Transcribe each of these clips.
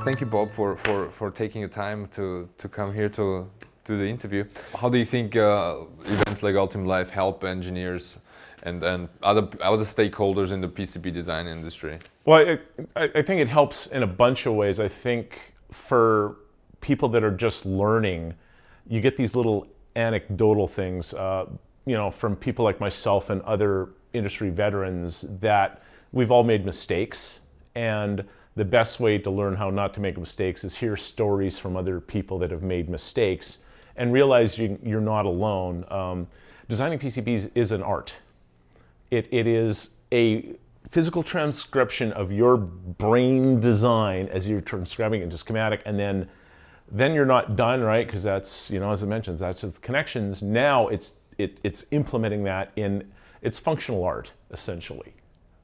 thank you, Bob, for taking the time to come here to the interview. How do you think events like Altium Live help engineers and other stakeholders in the PCB design industry? Well, I think it helps in a bunch of ways. I think for people that are just learning, you get these little anecdotal things, from people like myself and other industry veterans, that we've all made mistakes, and the best way to learn how not to make mistakes is hear stories from other people that have made mistakes and realize you're not alone. Designing PCBs is an art. It is a physical transcription of your brain design as you're transcribing it into schematic, and then you're not done, right? Because that's, as I mentioned, that's just the connections. Now it's implementing that in its functional art, essentially,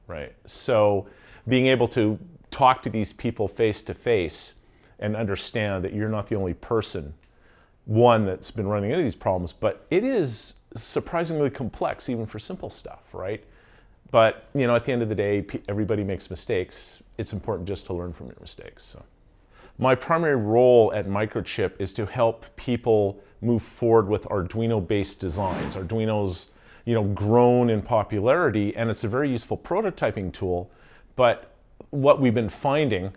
right? So being able to talk to these people face to face and understand that you're not the only person, one, that's been running into these problems, but it is surprisingly complex even for simple stuff, right? But at the end of the day, everybody makes mistakes. It's important just to learn from your mistakes. So my primary role at Microchip is to help people move forward with Arduino-based designs. Arduino's grown in popularity, and it's a very useful prototyping tool. But what we've been finding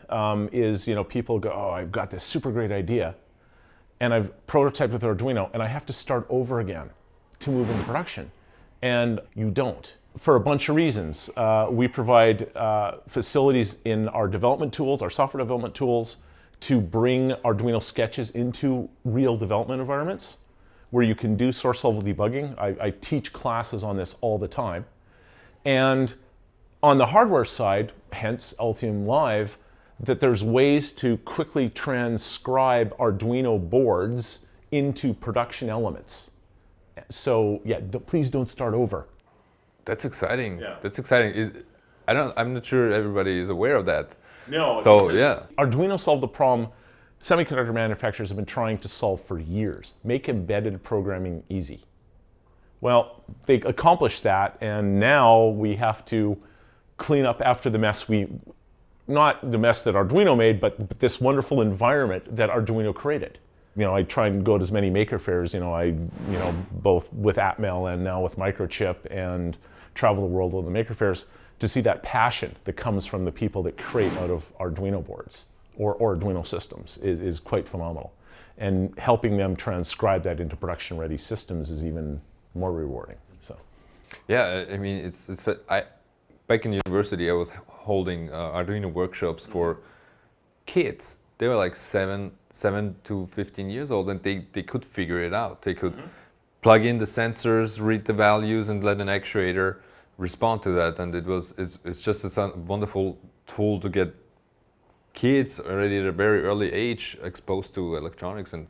is people go, oh, I've got this super great idea, and I've prototyped with Arduino, and I have to start over again to move into production. And you don't, for a bunch of reasons. We provide facilities in our development tools, our software development tools, to bring Arduino sketches into real development environments where you can do source level debugging. I teach classes on this all the time. And on the hardware side, hence Altium Live, that there's ways to quickly transcribe Arduino boards into production elements. So yeah, please don't start over. That's exciting. Yeah. That's exciting. I'm not sure everybody is aware of that. No. So yeah. Arduino solved the problem semiconductor manufacturers have been trying to solve for years. Make embedded programming easy. Well, they accomplished that, and now we have to clean up after the mess not the mess that Arduino made, but this wonderful environment that Arduino created. I try and go to as many maker fairs, both with Atmel and now with Microchip, and travel the world on the maker fairs to see that passion that comes from the people that create out of Arduino boards or Arduino systems is quite phenomenal. And helping them transcribe that into production ready systems is even more rewarding. So, yeah, I mean, back in university, I was holding Arduino workshops for kids. They were like 7 to 15 years old, and they could figure it out. They could plug in the sensors, read the values, and let an actuator respond to that. And it's just a wonderful tool to get kids already at a very early age exposed to electronics and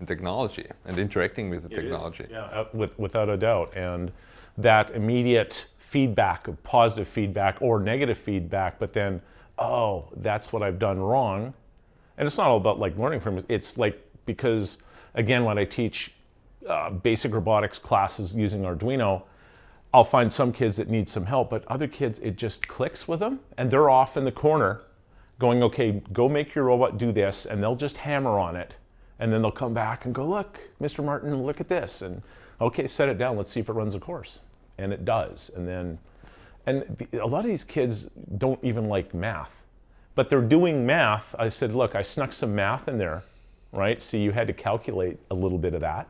technology and interacting with the technology. Yeah, without a doubt. And that immediate feedback, of positive feedback or negative feedback, but then, oh, that's what I've done wrong. And it's not all about learning from it. It's because again, when I teach basic robotics classes using Arduino, I'll find some kids that need some help, but other kids, it just clicks with them, and they're off in the corner going, okay, go make your robot do this, and they'll just hammer on it, and then they'll come back and go, look, Mr. Martin, look at this, and okay, set it down, let's see if it runs a course. And it does. And a lot of these kids don't even like math. But they're doing math. I said, look, I snuck some math in there, right? So you had to calculate a little bit of that.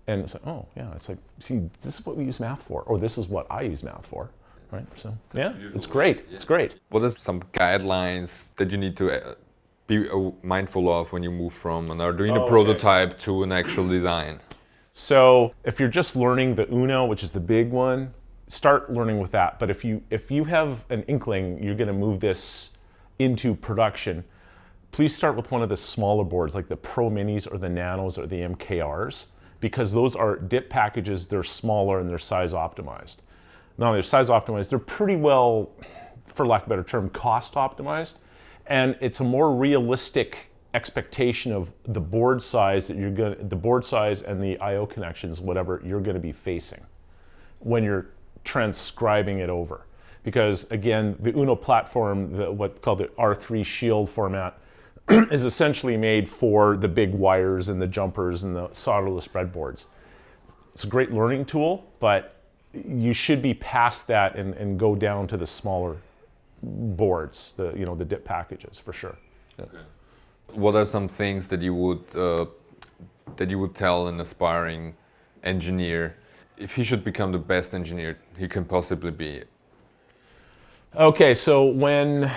And it's like, oh, yeah, it's like, see, this is what we use math for, or this is what I use math for, right? So, yeah, it's great. Yeah. It's great. What are some guidelines that you need to be mindful of when you move from an Arduino prototype to an actual design? So if you're just learning the Uno, which is the big one, start learning with that. But if you have an inkling, you're going to move this into production, please start with one of the smaller boards like the Pro Minis or the Nanos or the MKRs, because those are DIP packages, they're smaller and they're size optimized. Not only they're size optimized, they're pretty well, for lack of a better term, cost optimized. And it's a more realistic expectation of the board size that the board size and the I/O connections, whatever you're going to be facing when you're transcribing it over. Because again, the Uno platform, what's called the R3 Shield format, is essentially made for the big wires and the jumpers and the solderless breadboards. It's a great learning tool, but you should be past that and go down to the smaller boards, the DIP packages for sure. Yeah. Okay. What are some things that you would tell an aspiring engineer if he should become the best engineer he can possibly be? Okay, so when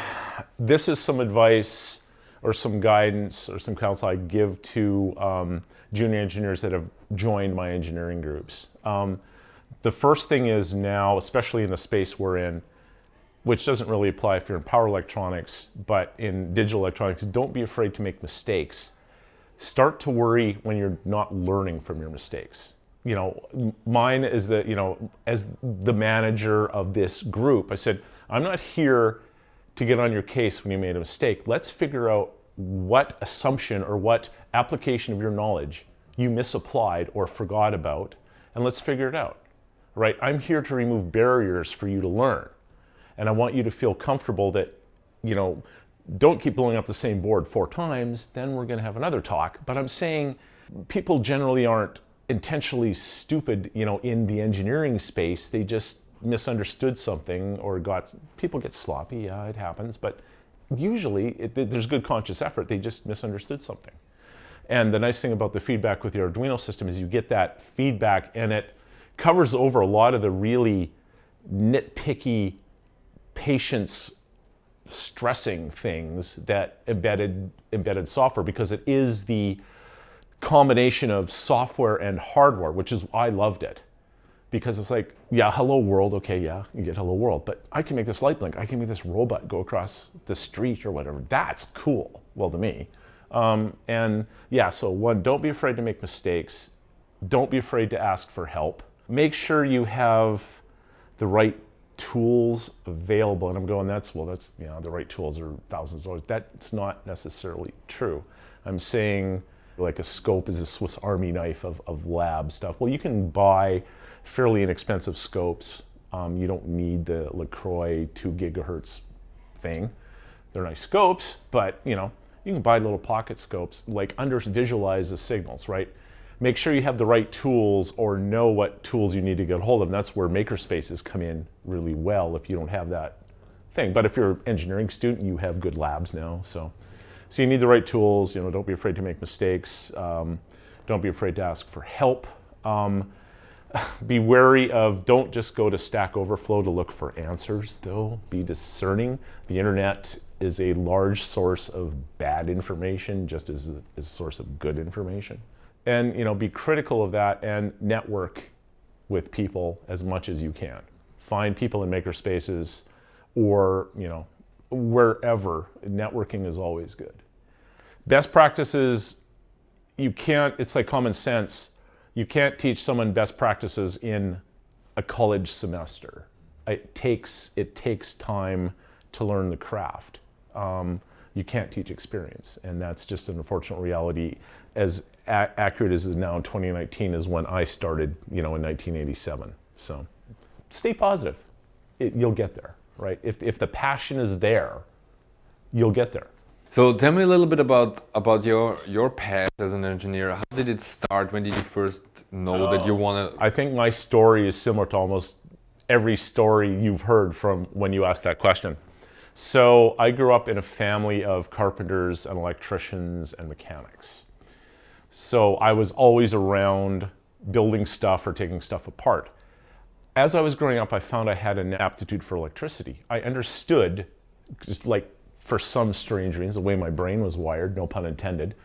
this is some advice or some guidance or some counsel I give to junior engineers that have joined my engineering groups. The first thing is now, especially in the space we're in, which doesn't really apply if you're in power electronics, but in digital electronics, don't be afraid to make mistakes. Start to worry when you're not learning from your mistakes. Mine is that, as the manager of this group, I said, I'm not here to get on your case when you made a mistake. Let's figure out what assumption or what application of your knowledge you misapplied or forgot about, and let's figure it out, right? I'm here to remove barriers for you to learn. And I want you to feel comfortable that, don't keep blowing up the same board 4 times, then we're gonna have another talk. But I'm saying people generally aren't intentionally stupid, in the engineering space. They just misunderstood something or people get sloppy, yeah, it happens. But usually there's good conscious effort, they just misunderstood something. And the nice thing about the feedback with the Arduino system is you get that feedback and it covers over a lot of the really nitpicky, patience stressing things that embedded software, because it is the combination of software and hardware, which is I loved it, because it's like, yeah, hello world, okay, yeah, you get hello world, but I can make this light blink, I can make this robot go across the street or whatever. That's cool, well, to me. And yeah, so one, don't be afraid to make mistakes. Don't be afraid to ask for help. Make sure you have the right tools available. And I'm going, that's the right tools are thousands of dollars. That's not necessarily true. I'm saying like a scope is a Swiss Army knife of lab stuff. Well, you can buy fairly inexpensive scopes. You don't need the LaCroix 2 gigahertz thing. They're nice scopes, but you can buy little pocket scopes, like visualize the signals, right? Make sure you have the right tools or know what tools you need to get a hold of. And that's where makerspaces come in really well if you don't have that thing. But if you're an engineering student, you have good labs now. So you need the right tools. Don't be afraid to make mistakes. Don't be afraid to ask for help. Be wary of, don't just go to Stack Overflow to look for answers, though. Be discerning. The internet is a large source of bad information, just as a source of good information. And be critical of that and network with people as much as you can. Find people in makerspaces or wherever. Networking is always good. Best practices, it's like common sense. You can't teach someone best practices in a college semester. It takes time to learn the craft. You can't teach experience, and that's just an unfortunate reality. As accurate as it is now in 2019 is when I started, in 1987. So stay positive. You'll get there, right? If the passion is there, you'll get there. So tell me a little bit about your path as an engineer. How did it start? When did you first know that you want to? I think my story is similar to almost every story you've heard from when you asked that question. So I grew up in a family of carpenters and electricians and mechanics. So I was always around building stuff or taking stuff apart. As I was growing up, I found I had an aptitude for electricity. I understood, just like for some strange reasons, the way my brain was wired, no pun intended,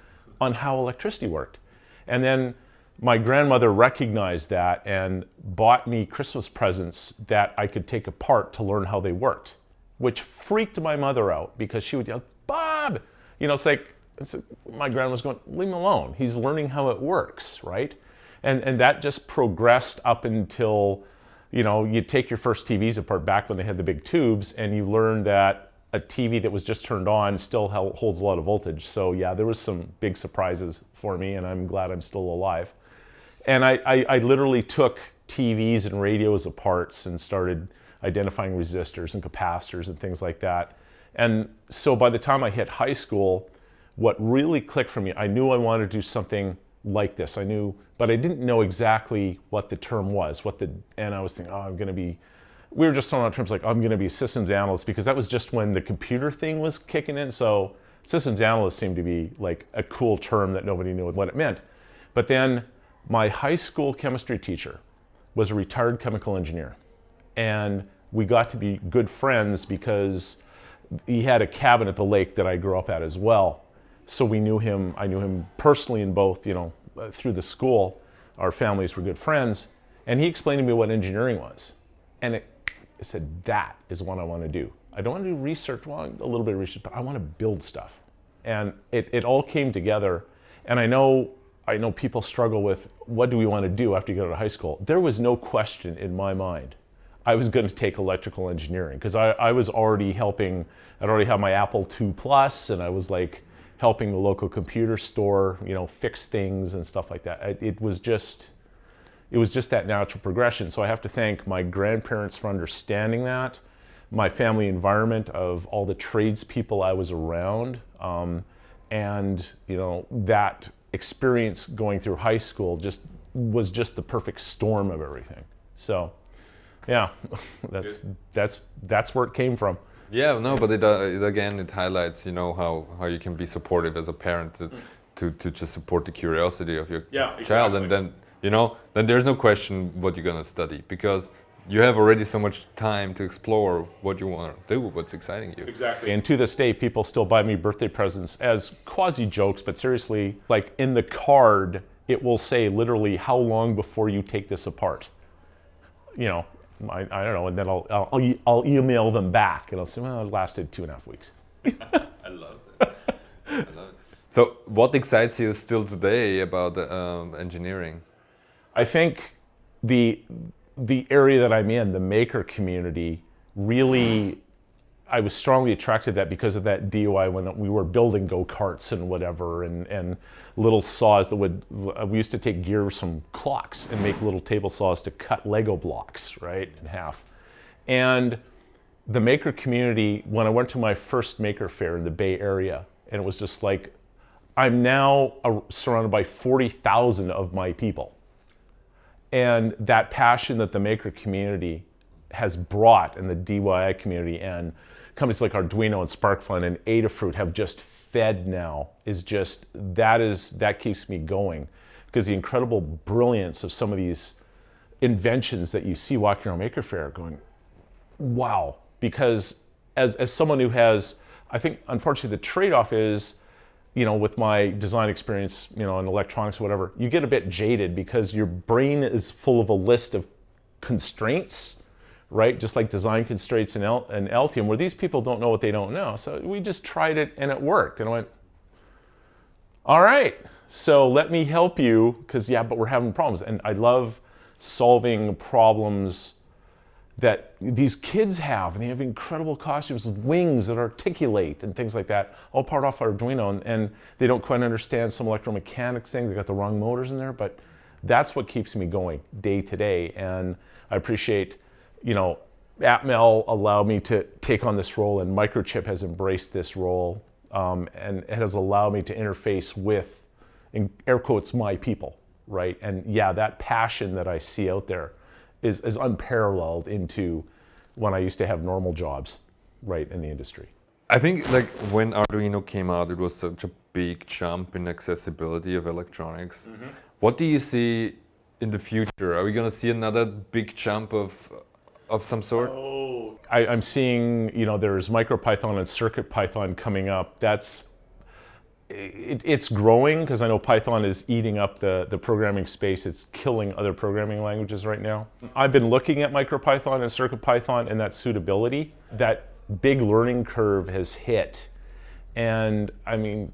on how electricity worked. And then my grandmother recognized that and bought me Christmas presents that I could take apart to learn how they worked, which freaked my mother out because she would yell, "Bob!" It's like my grandma's going, "Leave him alone. He's learning how it works," right? And that just progressed up until, you take your first TVs apart back when they had the big tubes, and you learn that a TV that was just turned on still holds a lot of voltage. So yeah, there was some big surprises for me, and I'm glad I'm still alive. And I literally took TVs and radios apart and started identifying resistors and capacitors and things like that. And so by the time I hit high school, what really clicked for me, I knew I wanted to do something like this. I knew, but I didn't know exactly what the term was, and I was thinking, oh, we were just throwing out terms like, I'm going to be a systems analyst, because that was just when the computer thing was kicking in. So systems analyst seemed to be like a cool term that nobody knew what it meant. But then my high school chemistry teacher was a retired chemical engineer. And we got to be good friends because he had a cabin at the lake that I grew up at as well. So we knew him, I knew him personally in both, through the school. Our families were good friends. And he explained to me what engineering was. And I said, that is what I want to do. I don't want to do research, well, a little bit of research, but I want to build stuff. And it all came together. And I know people struggle with, what do we want to do after you get out of high school? There was no question in my mind I was going to take electrical engineering, because I was already helping. I'd already had my Apple II Plus, and I was like helping the local computer store, fix things and stuff like that. It was just that natural progression. So I have to thank my grandparents for understanding that, my family environment of all the tradespeople I was around, and that experience going through high school was just the perfect storm of everything. So, yeah, that's where it came from. Yeah, no, but it highlights, how you can be supportive as a parent to just support the curiosity of your child, and then then there's no question what you're gonna study, because you have already so much time to explore what you want to do, what's exciting you. Exactly. And to this day, people still buy me birthday presents as quasi jokes, but seriously, like in the card, it will say literally, how long before you take this apart? I don't know, and then I'll email them back, and I'll say, well, it lasted 2.5 weeks. I love it. So, what excites you still today about engineering? I think the area that I'm in, the maker community, really, I was strongly attracted to that because of that DOI when we were building go-karts and whatever, and little saws that we used to take gears from clocks and make little table saws to cut Lego blocks, right, in half. And the maker community, when I went to my first maker fair in the Bay Area, and it was just like, I'm now surrounded by 40,000 of my people. And that passion that the maker community has brought, and the DIY community, and companies like Arduino and SparkFun and Adafruit have just fed now, that keeps me going, because the incredible brilliance of some of these inventions that you see walking around Maker Faire, going, wow. Because as someone who has, I think unfortunately the trade-off is, with my design experience, in electronics or whatever, you get a bit jaded because your brain is full of a list of constraints, right? Just like design constraints in Altium, where these people don't know what they don't know. So we just tried it and it worked. And I went, all right, so let me help you, because but we're having problems. And I love solving problems that these kids have, and they have incredible costumes with wings that articulate and things like that, all part off Arduino, and they don't quite understand some electromechanics thing. They got the wrong motors in there, but that's what keeps me going day to day. And I appreciate, Atmel allowed me to take on this role, and Microchip has embraced this role, and it has allowed me to interface with, in air quotes, my people, right? And that passion that I see out there is unparalleled into when I used to have normal jobs, right, in the industry. I think like when Arduino came out, it was such a big jump in accessibility of electronics. Mm-hmm. What do you see in the future? Are we going to see another big jump of some sort? Oh, I'm seeing, there's MicroPython and CircuitPython coming up. It's growing, because I know Python is eating up the programming space. It's killing other programming languages right now. I've been looking at MicroPython and CircuitPython and that suitability. That big learning curve has hit. And I mean,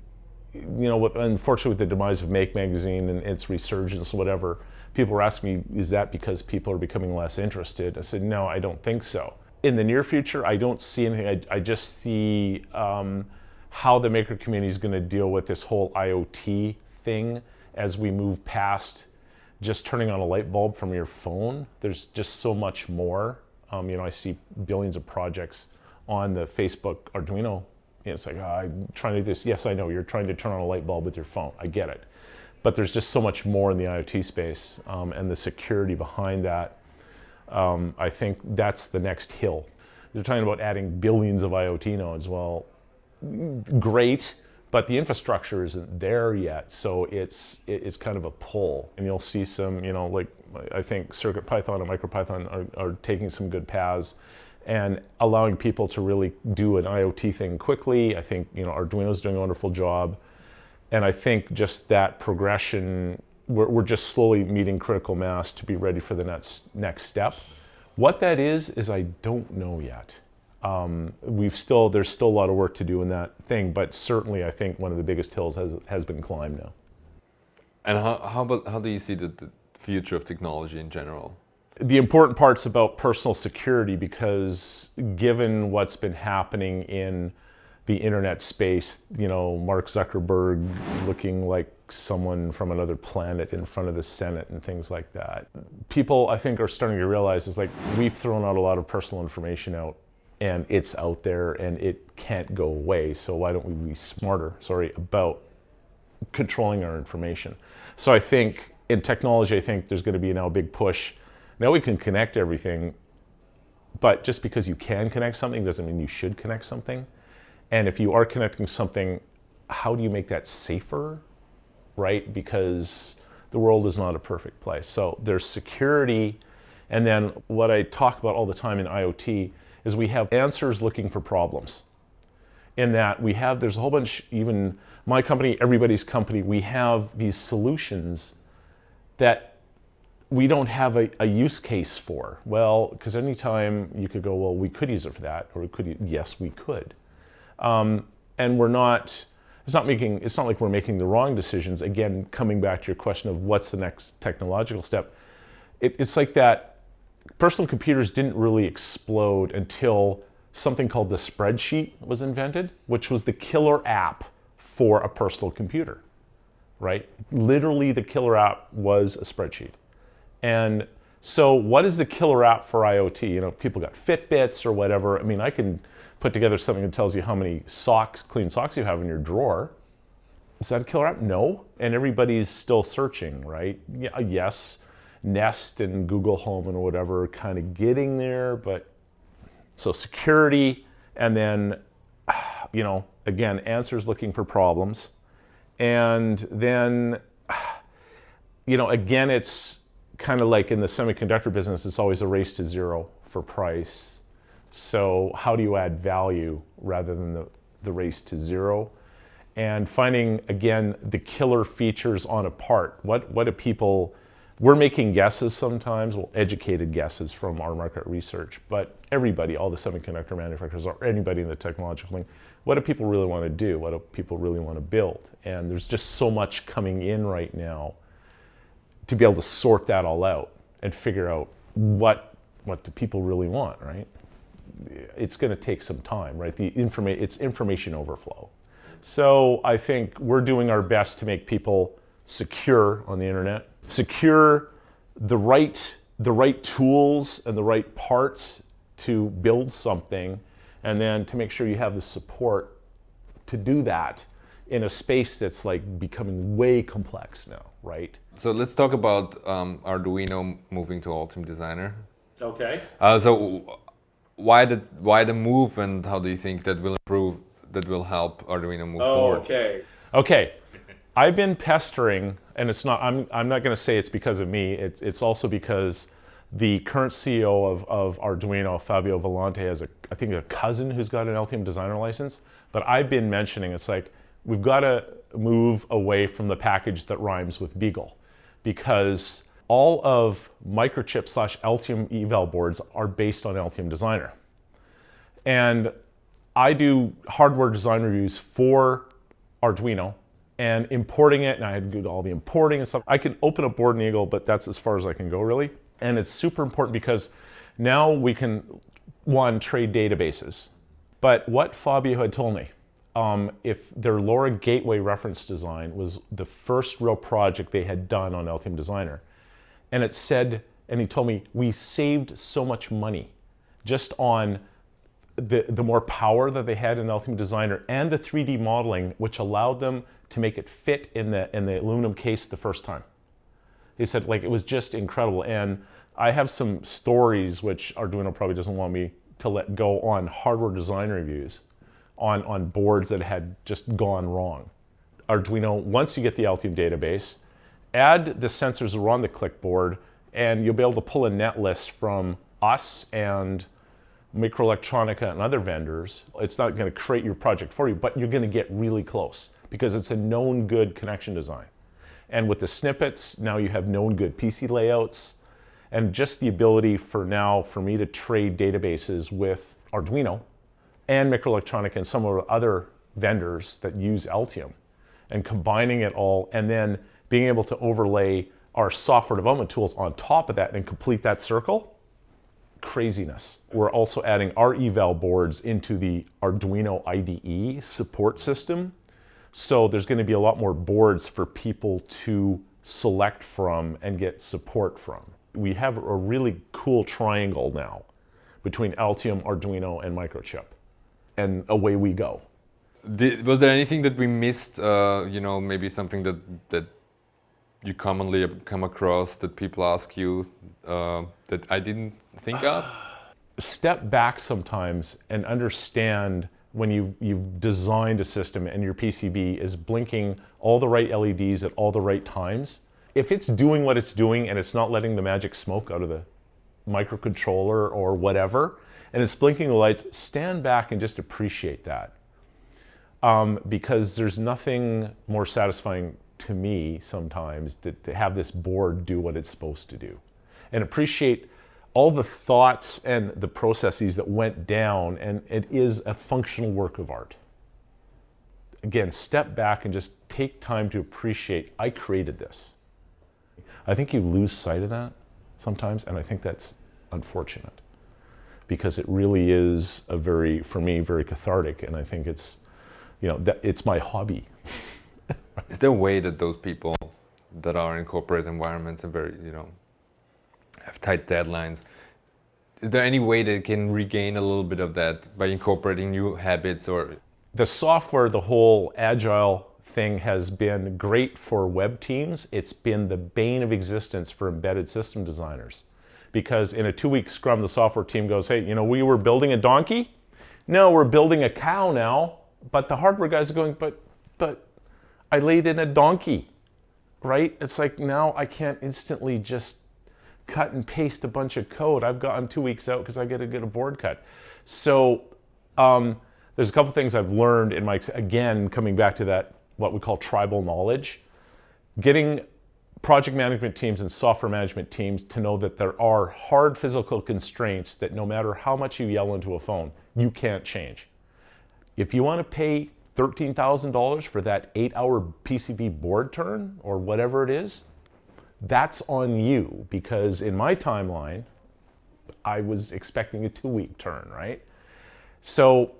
unfortunately with the demise of Make Magazine and its resurgence, whatever, people were asking me, is that because people are becoming less interested? I said, no, I don't think so. In the near future, I don't see anything. I just see how the maker community is going to deal with this whole IoT thing as we move past just turning on a light bulb from your phone. There's just so much more. I see billions of projects on the Facebook Arduino It's like, I'm trying to do this. Yes, I know, you're trying to turn on a light bulb with your phone. I get it. But there's just so much more in the IoT space, and the security behind that. I think that's the next hill. They're talking about adding billions of IoT nodes. Well, great, but the infrastructure isn't there yet, so it's kind of a pull. And you'll see some, like I think CircuitPython and MicroPython are taking some good paths and allowing people to really do an IoT thing quickly. I think Arduino's doing a wonderful job, and I think just that progression, we're just slowly meeting critical mass to be ready for the next step. What that is I don't know yet. There's still a lot of work to do in that thing, but certainly I think one of the biggest hills has been climbed now. And how do you see the future of technology in general? The important part's about personal security, because given what's been happening in the internet space, Mark Zuckerberg looking like someone from another planet in front of the Senate and things like that. People, I think, are starting to realize it's like we've thrown out a lot of personal information out, and it's out there and it can't go away. So why don't we be smarter, about controlling our information? So I think in technology, I think there's going to be now a big push. Now we can connect everything, but just because you can connect something doesn't mean you should connect something. And if you are connecting something, how do you make that safer, right? Because the world is not a perfect place. So there's security, and then what I talk about all the time in IoT is we have answers looking for problems. In that there's a whole bunch, even my company, everybody's company, we have these solutions that we don't have a use case for. Well, because anytime you could go, well, we could use it for that, or yes, we could. And it's not like we're making the wrong decisions. Again, coming back to your question of what's the next technological step, it's like that personal computers didn't really explode until something called the spreadsheet was invented, which was the killer app for a personal computer, right? Literally the killer app was a spreadsheet. And so what is the killer app for IoT? People got Fitbits or whatever. I mean, I can put together something that tells you how many clean socks you have in your drawer. Is that a killer app? No. And everybody's still searching, right? Yeah, yes, Nest and Google Home and whatever are kind of getting there, but so security, and then, again, answers looking for problems. And then, again, it's kind of like in the semiconductor business, it's always a race to zero for price. So how do you add value rather than the race to zero? And finding, again, the killer features on a part. What do people, we're making guesses sometimes, educated guesses from our market research, but everybody, all the semiconductor manufacturers or anybody in the technological thing, what do people really want to do? What do people really want to build? And there's just so much coming in right now to be able to sort that all out and figure out what do people really want, right? It's going to take some time, right? It's information overflow. So I think we're doing our best to make people secure on the internet, secure the right tools and the right parts to build something, and then to make sure you have the support to do that in a space that's like becoming way complex now, right? So let's talk about Arduino moving to Altium Designer. Okay. So why the move, and how do you think that will help Arduino move forward? Okay. I've been pestering, and it's not. I'm not going to say it's because of me. It's also because the current CEO of Arduino, Fabio Volante, has I think a cousin who's got an Altium Designer license. But I've been mentioning it's like we've got to move away from the package that rhymes with Beagle, because all of Microchip / Altium eval boards are based on Altium Designer, and I do hardware design reviews for Arduino and importing it, and I had to do all the importing and stuff. I can open a board in Eagle, but that's as far as I can go, really. And it's super important because now we can, one, trade databases. But what Fabio had told me, if their LoRa gateway reference design was the first real project they had done on Altium Designer, and it said, and he told me, we saved so much money just on the more power that they had in Altium Designer and the 3D modeling, which allowed them to make it fit in the aluminum case the first time. He said, like, it was just incredible. And I have some stories, which Arduino probably doesn't want me to let go, on hardware design reviews on boards that had just gone wrong. Arduino, once you get the Altium database, add the sensors that are on the clickboard, and you'll be able to pull a net list from us and Microelectronica and other vendors. It's not going to create your project for you, but you're going to get really close because it's a known good connection design. And with the snippets, now you have known good PC layouts, and just the ability for me to trade databases with Arduino and Microelectronica and some of the other vendors that use Altium, and combining it all, and then being able to overlay our software development tools on top of that and complete that circle. Craziness. We're also adding our eval boards into the Arduino IDE support system. So there's going to be a lot more boards for people to select from and get support from. We have a really cool triangle now between Altium, Arduino, and Microchip. And away we go. Was there anything that we missed, maybe something that you commonly come across that people ask you that I didn't think of? Step back sometimes and understand when you've designed a system and your PCB is blinking all the right LEDs at all the right times. If it's doing what it's doing and it's not letting the magic smoke out of the microcontroller or whatever, and it's blinking the lights, stand back and just appreciate that. Because there's nothing more satisfying to me sometimes to have this board do what it's supposed to do. And appreciate all the thoughts and the processes that went down, and it is a functional work of art. Again, step back and just take time to appreciate, I created this. I think you lose sight of that sometimes, and I think that's unfortunate, because it really is for me, very cathartic, and I think it's, it's my hobby. Is there a way that those people that are in corporate environments and very, have tight deadlines, is there any way they can regain a little bit of that by incorporating new habits? Or the software, the whole agile thing has been great for web teams. It's been the bane of existence for embedded system designers, because in a 2-week scrum, the software team goes, hey, we were building a donkey. No, we're building a cow now. But the hardware guys are going, but I laid in a donkey, right? It's like, now I can't instantly just cut and paste a bunch of code. I'm 2 weeks out because I got to get a board cut. So there's a couple things I've learned in again, coming back to that, what we call tribal knowledge, getting project management teams and software management teams to know that there are hard physical constraints that no matter how much you yell into a phone, you can't change. If you want to pay $13,000 for that 8-hour PCB board turn or whatever it is, that's on you, because in my timeline, I was expecting a 2-week turn, right? So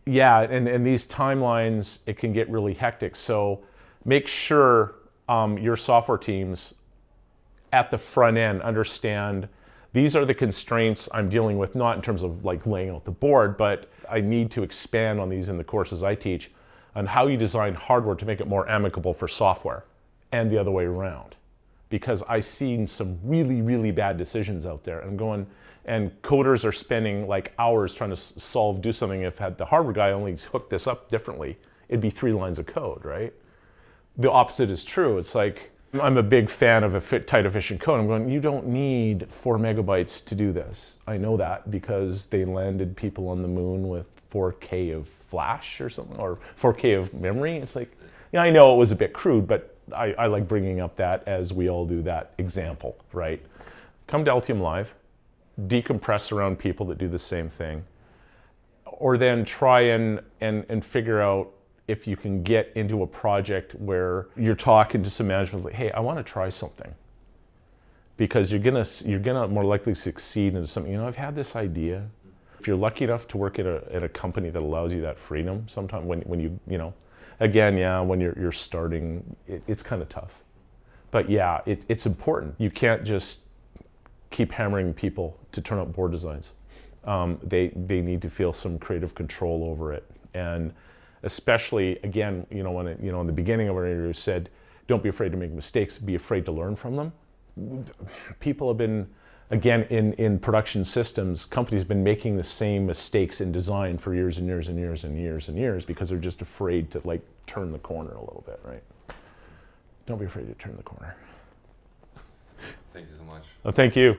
yeah, and these timelines, it can get really hectic. So make sure your software teams at the front end understand these are the constraints I'm dealing with, not in terms of like laying out the board, but I need to expand on these in the courses I teach on how you design hardware to make it more amicable for software, and the other way around. Because I've seen some really, really bad decisions out there, and coders are spending like hours trying to do something. If had the hardware guy only hooked this up differently, it'd be 3 lines of code, right? The opposite is true. It's like, I'm a big fan of tight, efficient code. I'm going, you don't need 4 megabytes to do this. I know that because they landed people on the moon with 4K of flash or something, or 4K of memory. It's like, I know it was a bit crude, but I like bringing up that as we all do that example, right? Come to Altium Live, decompress around people that do the same thing, or then try and figure out if you can get into a project where you're talking to some management like, hey, I want to try something. Because you're gonna more likely succeed into something. I've had this idea. If you're lucky enough to work at a company that allows you that freedom, sometimes when you're starting, it's kind of tough. But yeah, it's important. You can't just keep hammering people to turn out board designs. they need to feel some creative control over it. And especially, again, when in the beginning of our interview said, don't be afraid to make mistakes, be afraid to learn from them. People have been, again, in production systems, companies have been making the same mistakes in design for years and years and years and years and years because they're just afraid to turn the corner a little bit, right? Don't be afraid to turn the corner. Thank you so much. Well, thank you.